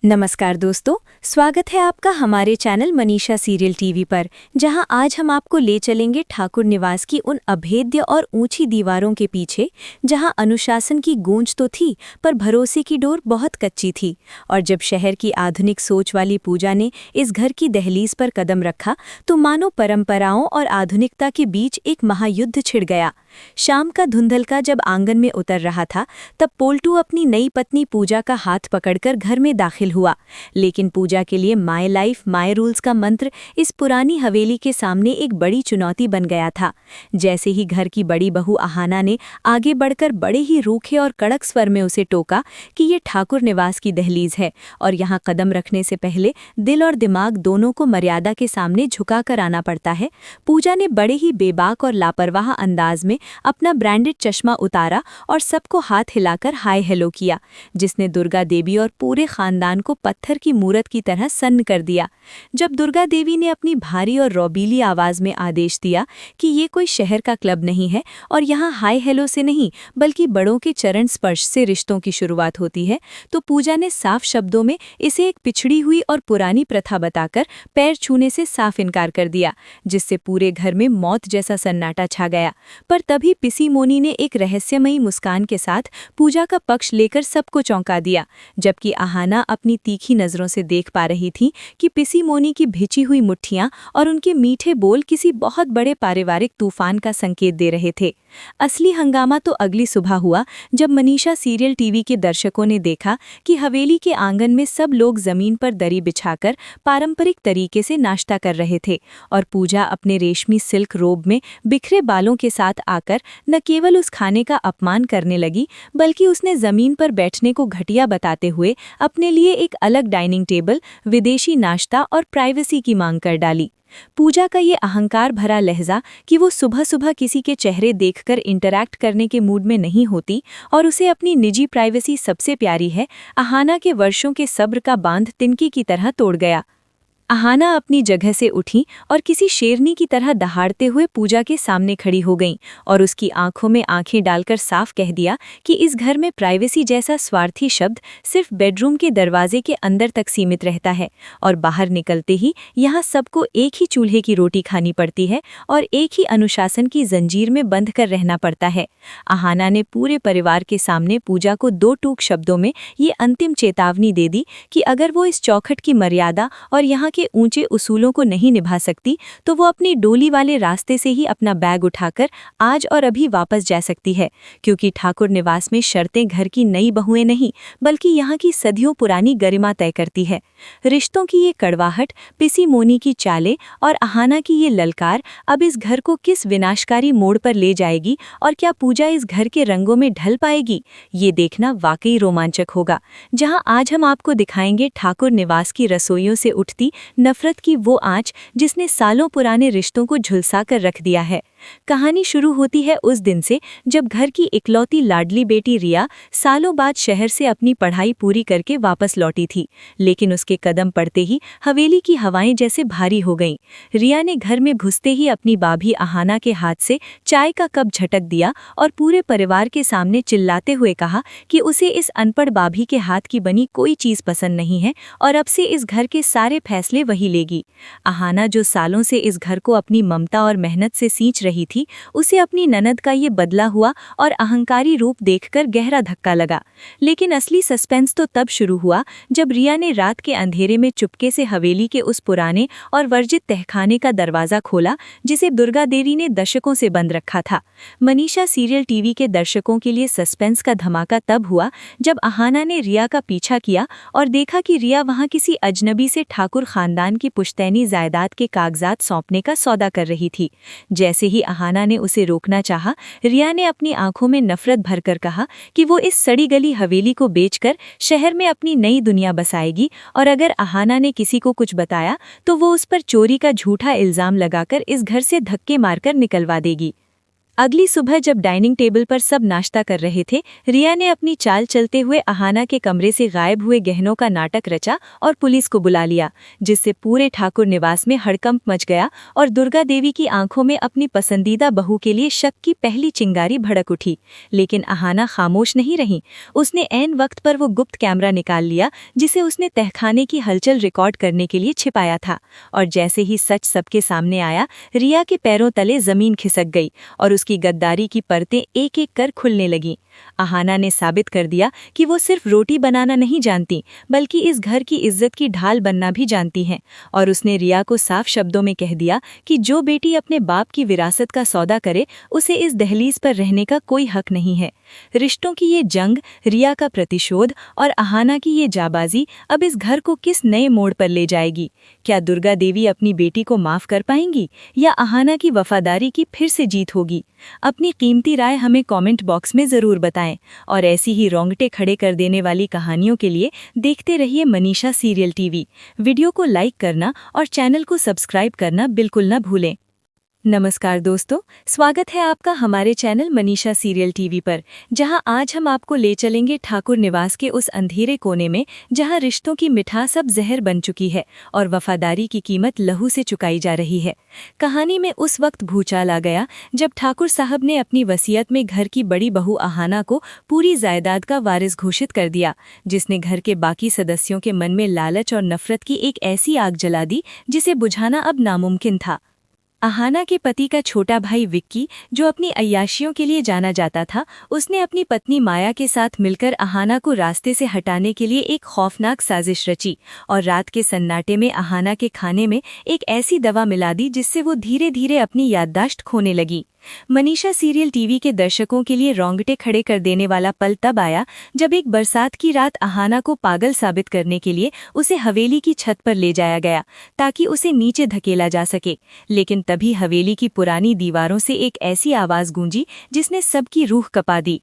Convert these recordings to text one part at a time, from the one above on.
नमस्कार दोस्तों, स्वागत है आपका हमारे चैनल मनीषा सीरियल टीवी पर, जहां आज हम आपको ले चलेंगे ठाकुर निवास की उन अभेद्य और ऊंची दीवारों के पीछे, जहां अनुशासन की गूंज तो थी पर भरोसे की डोर बहुत कच्ची थी। और जब शहर की आधुनिक सोच वाली पूजा ने इस घर की दहलीज पर कदम रखा तो मानो परंपराओं और आधुनिकता के बीच एक महायुद्ध छिड़ गया। शाम का धुंधलका जब आंगन में उतर रहा था, तब पोल्टू अपनी नई पत्नी पूजा का हाथ पकड़कर घर में दाखिल हुआ। लेकिन पूजा के लिए माय लाइफ माय रूल्स का मंत्र इस पुरानी हवेली के सामने एक बड़ी चुनौती बन गया था। जैसे ही घर की बड़ी बहू आहाना ने आगे बढ़कर बड़े ही रूखे और कड़क स्वर में उसे टोका कि ये ठाकुर निवास की दहलीज है और यहाँ कदम रखने से पहले दिल और दिमाग दोनों को मर्यादा के सामने झुका कर आना पड़ता है, पूजा ने बड़े ही बेबाक और लापरवाह अंदाज में अपना ब्रांडेड चश्मा उतारा और सबको हाथ हिलाकर हाय हेलो किया, जिसने दुर्गा देवी और पूरे खानदान को पत्थर की मूरत की तरह सन्न कर दिया। जब दुर्गा देवी ने अपनी भारी और रौबीली आवाज में आदेश दिया कि ये कोई शहर का क्लब नहीं है और यहाँ हाय हेलो से नहीं बल्कि बड़ों के चरण स्पर्श से रिश्तों की शुरुआत होती है, तो पूजा ने साफ शब्दों में इसे एक पिछड़ी हुई और पुरानी प्रथा बताकर पैर छूने से साफ इनकार कर दिया, जिससे पूरे घर में मौत जैसा सन्नाटा छा गया। पर तभी पिसी मोनी ने एक रहस्यमयी मुस्कान के साथ पूजा का पक्ष लेकर सबको चौंका दिया, जबकि आहाना अपनी तीखी नजरों से देख पा रही थी कि पिसी मोनी की भिची हुई मुट्ठियां और उनके मीठे बोल किसी बहुत बड़े पारिवारिक तूफान का संकेत दे रहे थे। असली हंगामा तो अगली सुबह हुआ, जब मनीषा सीरियल टीवी के दर्शकों ने देखा कि हवेली के आंगन में सब लोग जमीन पर दरी बिछाकर पारंपरिक तरीके से नाश्ता कर रहे थे और पूजा अपने रेशमी सिल्क रोब में बिखरे बालों के साथ आकर न केवल उस खाने का अपमान करने लगी, बल्कि उसने जमीन पर बैठने को घटिया बताते हुए अपने लिए एक अलग डाइनिंग टेबल, विदेशी नाश्ता और प्राइवेसी की मांग कर डाली। पूजा का ये अहंकार भरा लहजा कि वो सुबह सुबह किसी के चेहरे देखकर इंटरैक्ट करने के मूड में नहीं होती और उसे अपनी निजी प्राइवेसी सबसे प्यारी है, आहाना के वर्षों के सब्र का बांध तिनके की तरह तोड़ गया। आहाना अपनी जगह से उठी और किसी शेरनी की तरह दहाड़ते हुए पूजा के सामने खड़ी हो गईं और उसकी आंखों में आंखें डालकर साफ कह दिया कि इस घर में प्राइवेसी जैसा स्वार्थी शब्द सिर्फ बेडरूम के दरवाजे के अंदर तक सीमित रहता है और बाहर निकलते ही यहाँ सबको एक ही चूल्हे की रोटी खानी पड़ती है और एक ही अनुशासन की जंजीर में बंध कर रहना पड़ता है। आहाना ने पूरे परिवार के सामने पूजा को दो टूक शब्दों में ये अंतिम चेतावनी दे दी कि अगर वो इस चौखट की मर्यादा और यहाँ के ऊंचे उसूलों को नहीं निभा सकती तो वो अपनी डोली वाले रास्ते से ही अपना बैग उठाकर आज और अभी वापस जा सकती है, क्योंकि ठाकुर निवास में शर्तें घर की नई बहुएं नहीं बल्कि यहाँ की सदियों पुरानी गरिमा तय करती है। रिश्तों की ये कड़वाहट, पिसी मोनी की चालें और आहाना की ये ललकार अब इस घर को किस विनाशकारी मोड़ पर ले जाएगी और क्या पूजा इस घर के रंगों में ढल पाएगी, ये देखना वाकई रोमांचक होगा। जहां आज हम आपको दिखाएंगे ठाकुर निवास की रसोइयों से उठती नफरत की वो आंच जिसने सालों पुराने रिश्तों को झुलसा कर रख दिया है। कहानी शुरू होती है उस दिन से जब घर की इकलौती लाडली बेटी रिया सालों बाद शहर से अपनी पढ़ाई पूरी करके वापस लौटी थी, लेकिन उसके कदम पड़ते ही हवेली की हवाएं जैसे भारी हो गईं। रिया ने घर में घुसते ही अपनी भाभी आहाना के हाथ से चाय का कप झटक दिया और पूरे परिवार के सामने चिल्लाते हुए कहा कि उसे इस अनपढ़ भाभी के हाथ की बनी कोई चीज पसंद नहीं है और अब से इस घर के सारे फैसले वही लेगी। आहाना, जो सालों से इस घर को अपनी ममता और मेहनत से सींच रही थी, उसे अपनी ननद का ये बदला हुआ और अहंकारी रूप देखकर गहरा धक्का लगा। लेकिन असली सस्पेंस तो तब शुरू हुआ जब रिया ने रात के अंधेरे में चुपके से हवेली के उस पुराने और वर्जित तहखाने का दरवाजा खोला जिसे दुर्गा देवी ने दशकों से बंद रखा था। मनीषा सीरियल टीवी के दर्शकों के लिए सस्पेंस का धमाका तब हुआ जब आहाना ने रिया का पीछा किया और देखा कि रिया वहां किसी अजनबी से ठाकुर खानदान की पुश्तैनी जायदाद के कागजात सौंपने का सौदा कर रही थी। जैसे ही आहाना ने उसे रोकना चाहा, रिया ने अपनी आंखों में नफरत भरकर कहा कि वो इस सड़ी गली हवेली को बेचकर शहर में अपनी नई दुनिया बसाएगी और अगर आहाना ने किसी को कुछ बताया तो वो उस पर चोरी का झूठा इल्जाम लगाकर इस घर से धक्के मारकर निकलवा देगी। अगली सुबह जब डाइनिंग टेबल पर सब नाश्ता कर रहे थे, रिया ने अपनी चाल चलते हुए अहाना के कमरे से गायब हुए गहनों का नाटक रचा और पुलिस को बुला लिया, जिससे पूरे ठाकुर निवास में हड़कंप मच गया और दुर्गा देवी की आंखों में अपनी पसंदीदा बहू के लिए शक की पहली चिंगारी भड़क उठी। लेकिन अहाना खामोश नहीं रही। उसने ऐन वक्त पर वो गुप्त कैमरा निकाल लिया जिसे उसने तहखाने की हलचल रिकॉर्ड करने के लिए छिपाया था। और जैसे ही सच सबके सामने आया, रिया के पैरों तले जमीन खिसक गई और उसकी गद्दारी की परतें एक एक कर खुलने लगीं। अहाना ने साबित कर दिया कि वो सिर्फ रोटी बनाना नहीं जानती, बल्कि इस घर की इज्जत की ढाल बनना भी जानती हैं। और उसने रिया को साफ शब्दों में कह दिया कि जो बेटी अपने बाप की विरासत का सौदा करे, उसे इस दहलीज पर रहने का कोई हक नहीं है। रिश्तों की ये जंग, रिया का प्रतिशोध और अहाना की ये जाबाजी अब इस घर को किस नए मोड़ पर ले जाएगी? क्या दुर्गा देवी अपनी बेटी को माफ कर पाएंगी या अहाना की वफादारी की फिर से जीत होगी? अपनी कीमती राय हमें कमेंट बॉक्स में ज़रूर बताएं और ऐसी ही रोंगटे खड़े कर देने वाली कहानियों के लिए देखते रहिए मनीषा सीरियल टीवी। वीडियो को लाइक करना और चैनल को सब्सक्राइब करना बिल्कुल न भूलें। नमस्कार दोस्तों, स्वागत है आपका हमारे चैनल मनीषा सीरियल टीवी पर, जहां आज हम आपको ले चलेंगे ठाकुर निवास के उस अंधेरे कोने में जहां रिश्तों की मिठास अब जहर बन चुकी है और वफादारी की कीमत लहू से चुकाई जा रही है। कहानी में उस वक्त भूचाल आ गया जब ठाकुर साहब ने अपनी वसीयत में घर की बड़ी बहू अहाना को पूरी जायदाद का वारिस घोषित कर दिया, जिसने घर के बाकी सदस्यों के मन में लालच और नफरत की एक ऐसी आग जला दी जिसे बुझाना अब नामुमकिन था। अहाना के पति का छोटा भाई विक्की, जो अपनी अय्याशियों के लिए जाना जाता था, उसने अपनी पत्नी माया के साथ मिलकर अहाना को रास्ते से हटाने के लिए एक खौफनाक साजिश रची और रात के सन्नाटे में अहाना के खाने में एक ऐसी दवा मिला दी जिससे वो धीरे धीरे अपनी याददाश्त खोने लगी। मनीषा सीरियल टीवी के दर्शकों के लिए रोंगटे खड़े कर देने वाला पल तब आया जब एक बरसात की रात अहाना को पागल साबित करने के लिए उसे हवेली की छत पर ले जाया गया ताकि उसे नीचे धकेला जा सके। लेकिन तभी हवेली की पुरानी दीवारों से एक ऐसी आवाज गूंजी जिसने सबकी रूह कपा दी।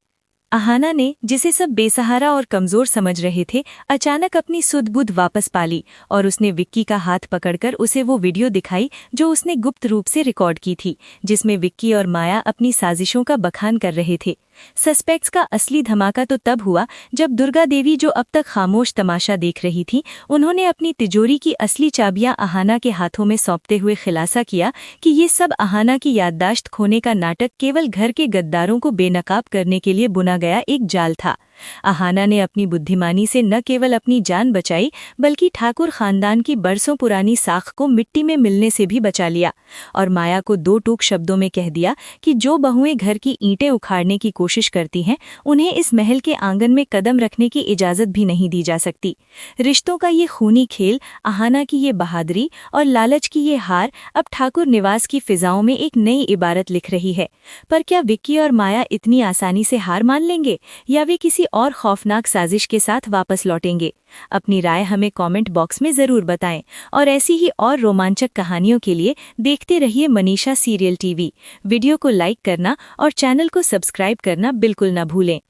अहाना ने, जिसे सब बेसहारा और कमजोर समझ रहे थे, अचानक अपनी सुध-बुध वापस पाली और उसने विक्की का हाथ पकड़कर उसे वो वीडियो दिखाई जो उसने गुप्त रूप से रिकॉर्ड की थी, जिसमें विक्की और माया अपनी साजिशों का बखान कर रहे थे। सस्पेक्ट्स का असली धमाका तो तब हुआ जब दुर्गा देवी, जो अब तक खामोश तमाशा देख रही थी, उन्होंने अपनी तिजोरी की असली चाबियां अहाना के हाथों में सौंपते हुए खुलासा किया कि ये सब अहाना की याददाश्त खोने का नाटक केवल घर के गद्दारों को बेनकाब करने के लिए बुना गया एक जाल था। अहाना ने अपनी बुद्धिमानी से न केवल अपनी जान बचाई, बल्कि ठाकुर खानदान की बरसों पुरानी साख को मिट्टी में मिलने से भी बचा लिया और माया को दो टूक शब्दों में कह दिया कि जो बहुएं घर की ईंटें उखाड़ने की कोशिश करती हैं, उन्हें इस महल के आंगन में कदम रखने की इजाजत भी नहीं दी जा सकती। रिश्तों का ये खूनी खेल, अहाना की ये बहादुरी और लालच की ये हार अब ठाकुर निवास की फिजाओं में एक नई इबारत लिख रही है। पर क्या विक्की और माया इतनी आसानी से हार मान लेंगे या वे किसी और खौफनाक साजिश के साथ वापस लौटेंगे? अपनी राय हमें कमेंट बॉक्स में ज़रूर बताएं और ऐसी ही और रोमांचक कहानियों के लिए देखते रहिए मनीषा सीरियल टीवी। वीडियो को लाइक करना और चैनल को सब्सक्राइब करना बिल्कुल न भूलें।